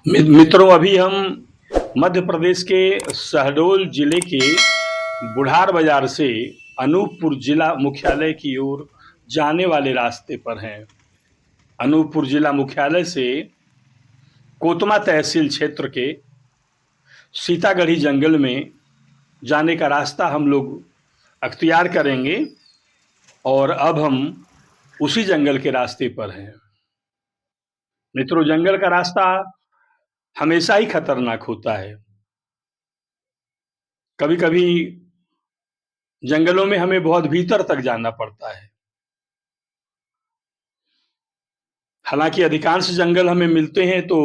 मित्रों, अभी हम मध्य प्रदेश के शहडोल जिले के बुढ़ार बाजार से अनूपपुर जिला मुख्यालय की ओर जाने वाले रास्ते पर हैं। अनूपपुर जिला मुख्यालय से कोतमा तहसील क्षेत्र के सीतागढ़ी जंगल में जाने का रास्ता हम लोग अख्तियार करेंगे और अब हम उसी जंगल के रास्ते पर हैं। मित्रों, जंगल का रास्ता हमेशा ही खतरनाक होता है। कभी कभी जंगलों में हमें बहुत भीतर तक जाना पड़ता है। हालांकि अधिकांश जंगल हमें मिलते हैं तो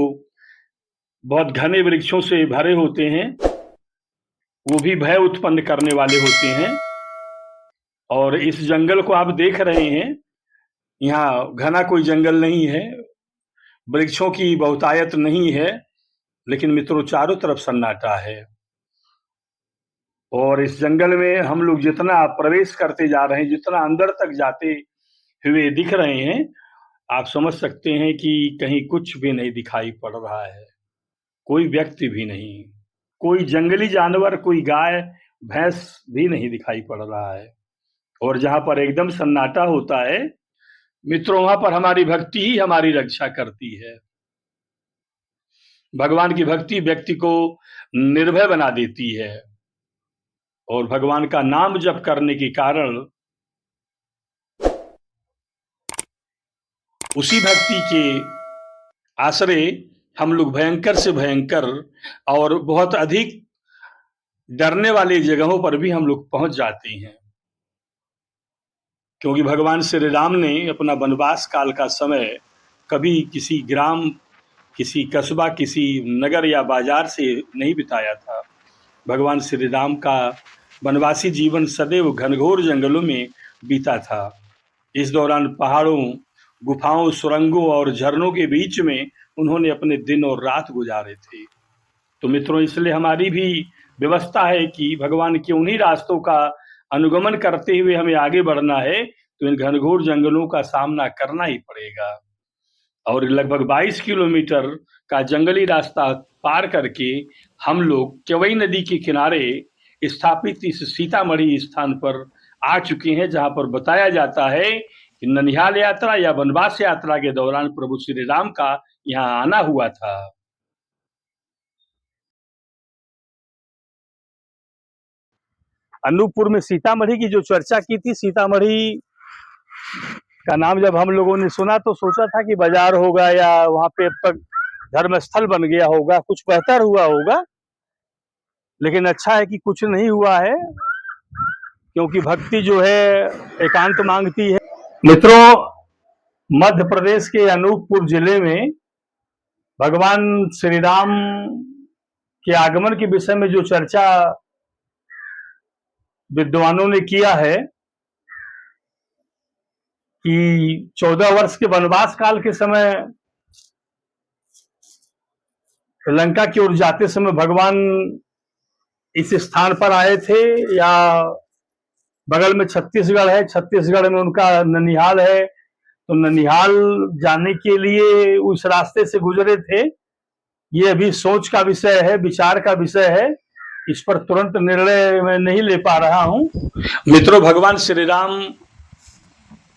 बहुत घने वृक्षों से भरे होते हैं, वो भी भय उत्पन्न करने वाले होते हैं। और इस जंगल को आप देख रहे हैं, यहाँ घना कोई जंगल नहीं है, वृक्षों की बहुतायत नहीं है, लेकिन मित्रों चारों तरफ सन्नाटा है। और इस जंगल में हम लोग जितना प्रवेश करते जा रहे हैं, जितना अंदर तक जाते हुए दिख रहे हैं, आप समझ सकते हैं कि कहीं कुछ भी नहीं दिखाई पड़ रहा है, कोई व्यक्ति भी नहीं, कोई जंगली जानवर, कोई गाय भैंस भी नहीं दिखाई पड़ रहा है। और जहां पर एकदम सन्नाटा होता है मित्रों, वहां पर हमारी भक्ति ही हमारी रक्षा करती है। भगवान की भक्ति व्यक्ति को निर्भय बना देती है और भगवान का नाम जप करने के कारण उसी भक्ति के आश्रय हम लोग भयंकर से भयंकर और बहुत अधिक डरने वाली जगहों पर भी हम लोग पहुंच जाते हैं। क्योंकि भगवान श्री राम ने अपना वनवास काल का समय कभी किसी ग्राम, किसी कस्बा, किसी नगर या बाजार से नहीं बिताया था। भगवान श्री राम का वनवासी जीवन सदैव घनघोर जंगलों में बीता था। इस दौरान पहाड़ों, गुफाओं, सुरंगों और झरनों के बीच में उन्होंने अपने दिन और रात गुजारे थे। तो मित्रों, इसलिए हमारी भी व्यवस्था है कि भगवान के उन्हीं रास्तों का अनुगमन करते हुए हमें आगे बढ़ना है, तो इन घनघोर जंगलों का सामना करना ही पड़ेगा। और लगभग 22 किलोमीटर का जंगली रास्ता पार करके हम लोग केवई नदी के किनारे स्थापित इस सीतामढ़ी स्थान पर आ चुके हैं, जहां पर बताया जाता है कि ननिहाल यात्रा या वनवास यात्रा के दौरान प्रभु श्री राम का यहाँ आना हुआ था। अनूपपुर में सीतामढ़ी की जो चर्चा की थी, सीतामढ़ी का नाम जब हम लोगों ने सुना तो सोचा था कि बाजार होगा या वहां पे अब तक धर्मस्थल बन गया होगा, कुछ बेहतर हुआ होगा। लेकिन अच्छा है कि कुछ नहीं हुआ है, क्योंकि भक्ति जो है एकांत मांगती है। मित्रों, मध्य प्रदेश के अनूपपुर जिले में भगवान श्री राम के आगमन के विषय में जो चर्चा विद्वानों ने किया है कि 14 वर्ष के वनवास काल के समय लंका की ओर जाते समय भगवान इस स्थान पर आए थे, या बगल में छत्तीसगढ़ है, छत्तीसगढ़ में उनका ननिहाल है, तो ननिहाल जाने के लिए उस रास्ते से गुजरे थे। ये अभी सोच का विषय है, विचार का विषय है, इस पर तुरंत निर्णय मैं नहीं ले पा रहा हूं। मित्रों, भगवान श्री राम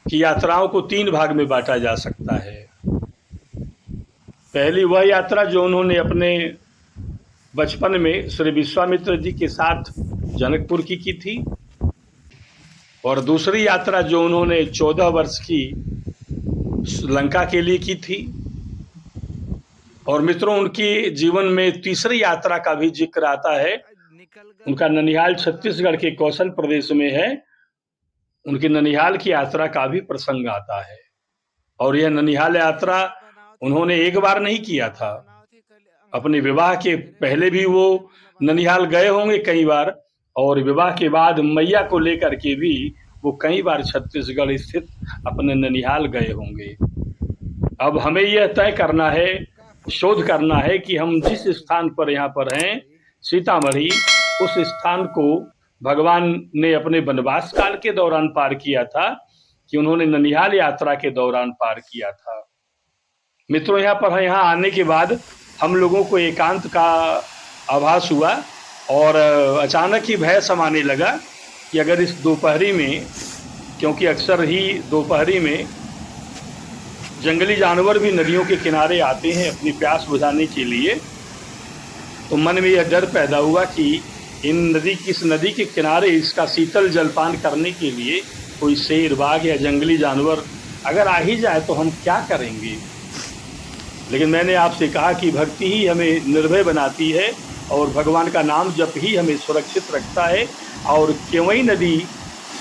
की यात्राओं को 3 भाग में बांटा जा सकता है। पहली वह यात्रा जो उन्होंने अपने बचपन में श्री विश्वामित्र जी के साथ जनकपुर की थी, और दूसरी यात्रा जो उन्होंने 14 वर्ष की लंका के लिए की थी। और मित्रों, उनके जीवन में तीसरी यात्रा का भी जिक्र आता है। उनका ननिहाल छत्तीसगढ़ के कौशल प्रदेश में है, उनके ननिहाल की यात्रा का भी प्रसंग आता है। और यह ननिहाल यात्रा उन्होंने एक बार नहीं किया था, अपने विवाह के पहले भी वो ननिहाल गए होंगे कई बार, और विवाह के बाद मैया को लेकर के भी वो कई बार छत्तीसगढ़ स्थित अपने ननिहाल गए होंगे। अब हमें यह तय करना है, शोध करना है कि हम जिस स्थान पर यहाँ पर हैं, सीतामढ़ी, उस स्थान को भगवान ने अपने वनवास काल के दौरान पार किया था कि उन्होंने ननिहाल यात्रा के दौरान पार किया था। मित्रों, यहाँ आने के बाद हम लोगों को एकांत का आभास हुआ और अचानक ही भय समाने लगा कि अगर इस दोपहरी में, क्योंकि अक्सर ही दोपहरी में जंगली जानवर भी नदियों के किनारे आते हैं अपनी प्यास बुझाने के लिए, तो मन में यह डर पैदा हुआ कि इस नदी के किनारे इसका शीतल जलपान करने के लिए कोई शेर, बाघ या जंगली जानवर अगर आ ही जाए तो हम क्या करेंगे। लेकिन मैंने आपसे कहा कि भक्ति ही हमें निर्भय बनाती है और भगवान का नाम जप ही हमें सुरक्षित रखता है। और केवई नदी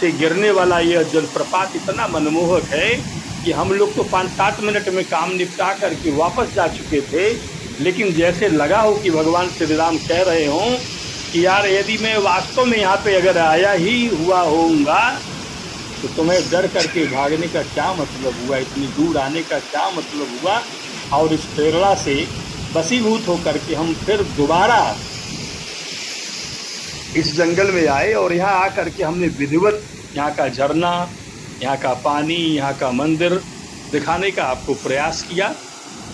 से गिरने वाला यह जलप्रपात इतना मनमोहक है कि हम लोग तो 5-7 मिनट में काम निपटा करके वापस जा चुके थे, लेकिन जैसे लगा हो कि भगवान श्री राम कह रहे हों कि यार यदि मैं वास्तव में यहाँ पे अगर आया ही हुआ होऊंगा तो तुम्हें डर करके भागने का क्या मतलब हुआ, इतनी दूर आने का क्या मतलब हुआ। और इस प्रेरणा से वशीभूत होकर के हम फिर दोबारा इस जंगल में आए और यहाँ आकर के हमने विधिवत यहाँ का झरना, यहाँ का पानी, यहाँ का मंदिर दिखाने का आपको प्रयास किया।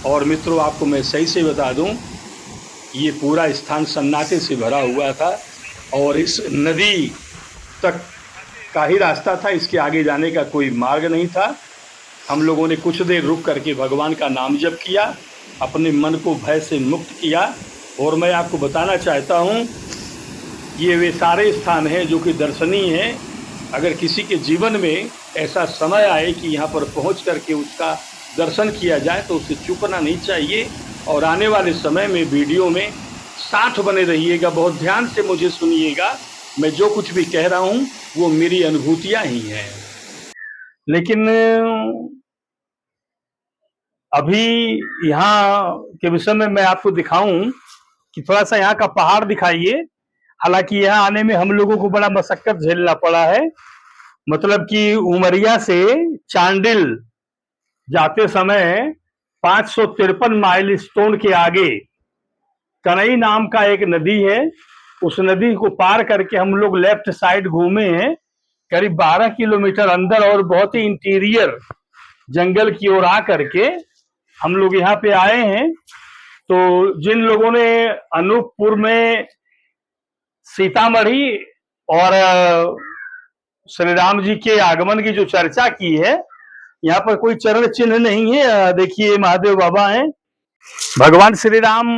और मित्रों, आपको मैं सही से बता दूं, ये पूरा स्थान सन्नाटे से भरा हुआ था और इस नदी तक का ही रास्ता था, इसके आगे जाने का कोई मार्ग नहीं था। हम लोगों ने कुछ देर रुक करके भगवान का नाम जप किया, अपने मन को भय से मुक्त किया। और मैं आपको बताना चाहता हूँ, ये वे सारे स्थान हैं जो कि दर्शनीय हैं। अगर किसी के जीवन में ऐसा समय आए कि यहाँ पर पहुँच करके उसका दर्शन किया जाए तो उसे चूकना नहीं चाहिए। और आने वाले समय में वीडियो में साथ बने रहिएगा, बहुत ध्यान से मुझे सुनिएगा। मैं जो कुछ भी कह रहा हूँ वो मेरी अनुभूतियाँ ही हैं। लेकिन अभी यहाँ के विषय में मैं आपको दिखाऊं कि थोड़ा सा यहाँ का पहाड़ दिखाइए। हालांकि यहाँ आने में हम लोगों को बड़ा मशक्कत झेलना पड़ा है। मतलब कि उमरिया से चांडिल जाते समय 553 माइलस्टोन के आगे कनई नाम का एक नदी है। उस नदी को पार करके हम लोग लेफ्ट साइड घूमे हैं, करीब 12 किलोमीटर अंदर और बहुत ही इंटीरियर जंगल की ओर आ करके हम लोग यहाँ पे आए हैं। तो जिन लोगों ने अनूपपुर में सीतामढ़ी और श्री राम जी के आगमन की जो चर्चा की है, यहाँ पर कोई चरण चिन्ह नहीं है। देखिए महादेव बाबा हैं। भगवान श्री राम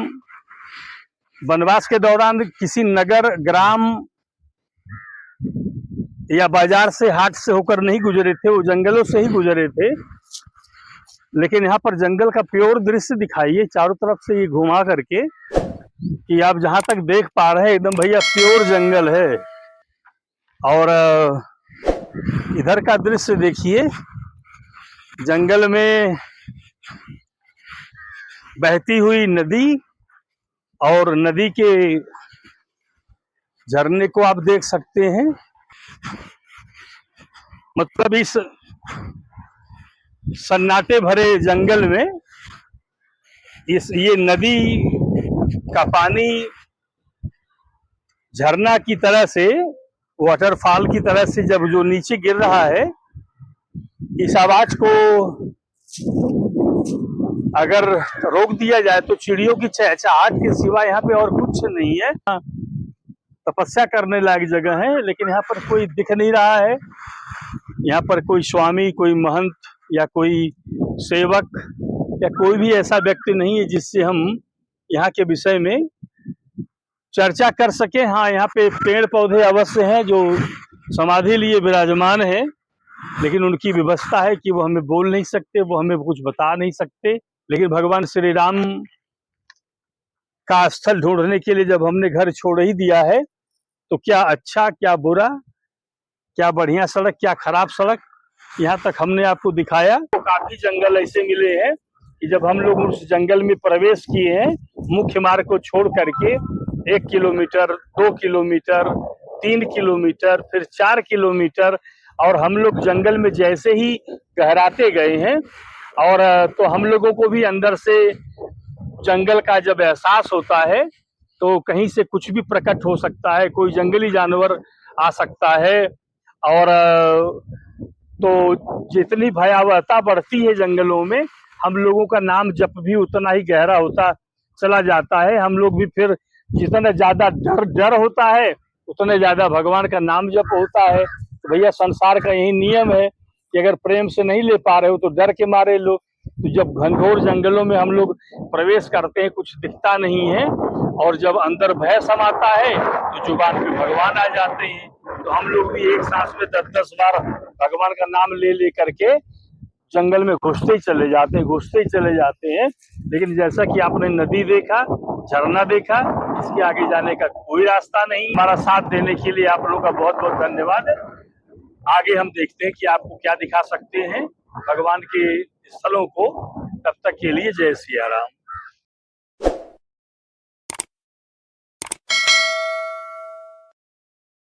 वनवास के दौरान किसी नगर, ग्राम या बाजार से, हाट से होकर नहीं गुजरे थे, वो जंगलों से ही गुजरे थे। लेकिन यहाँ पर जंगल का प्योर दृश्य दिखाइए चारों तरफ से ये घुमा करके कि आप जहां तक देख पा रहे हैं एकदम भैया प्योर जंगल है। और इधर का दृश्य देखिए, जंगल में बहती हुई नदी और नदी के झरने को आप देख सकते हैं। मतलब इस सन्नाटे भरे जंगल में ये नदी का पानी झरना की तरह से, वाटरफॉल की तरह से जब जो नीचे गिर रहा है, इस आवाज को अगर रोक दिया जाए तो चिड़ियों की चहचहाट के सिवा यहाँ पे और कुछ नहीं है। तपस्या करने लायक जगह है, लेकिन यहाँ पर कोई दिख नहीं रहा है। यहाँ पर कोई स्वामी, कोई महंत या कोई सेवक या कोई भी ऐसा व्यक्ति नहीं है जिससे हम यहाँ के विषय में चर्चा कर सके। हाँ, यहाँ पे पेड़ पौधे अवश्य हैं जो समाधि लिए विराजमान है, लेकिन उनकी व्यवस्था है कि वो हमें बोल नहीं सकते, वो हमें कुछ बता नहीं सकते। लेकिन भगवान श्री राम का स्थल ढूंढने के लिए जब हमने घर छोड़ ही दिया है तो क्या अच्छा, क्या बुरा, क्या बढ़िया सड़क, क्या खराब सड़क, यहाँ तक हमने आपको दिखाया। तो काफी जंगल ऐसे मिले हैं कि जब हम लोग उस जंगल में प्रवेश किए हैं, मुख्य मार्ग को छोड़ करके 1 किलोमीटर, 2 किलोमीटर, 3 किलोमीटर, फिर 4 किलोमीटर, और हम लोग जंगल में जैसे ही गहराते गए हैं और तो हम लोगों को भी अंदर से जंगल का जब एहसास होता है तो कहीं से कुछ भी प्रकट हो सकता है, कोई जंगली जानवर आ सकता है। और तो जितनी भयावहता बढ़ती है जंगलों में, हम लोगों का नाम जप भी उतना ही गहरा होता चला जाता है। हम लोग भी फिर जितना ज्यादा डर होता है उतने ज्यादा भगवान का नाम जप होता है। तो भैया संसार का यही नियम है कि अगर प्रेम से नहीं ले पा रहे हो तो डर के मारे लो। तो जब घनघोर जंगलों में हम लोग प्रवेश करते हैं, कुछ दिखता नहीं है, और जब अंदर भय समाता है तो जुबान पे भगवान आ जाते हैं। तो हम लोग भी एक सांस में 10-10 बार भगवान का नाम ले करके जंगल में घुसते ही चले जाते हैं। लेकिन जैसा कि आपने नदी देखा, झरना देखा, इसके आगे जाने का कोई रास्ता नहीं। हमारा साथ देने के लिए आप लोगों का बहुत बहुत धन्यवाद। आगे हम देखते हैं कि आपको क्या दिखा सकते हैं भगवान के स्थलों को। तब तक के लिए जय सिया राम।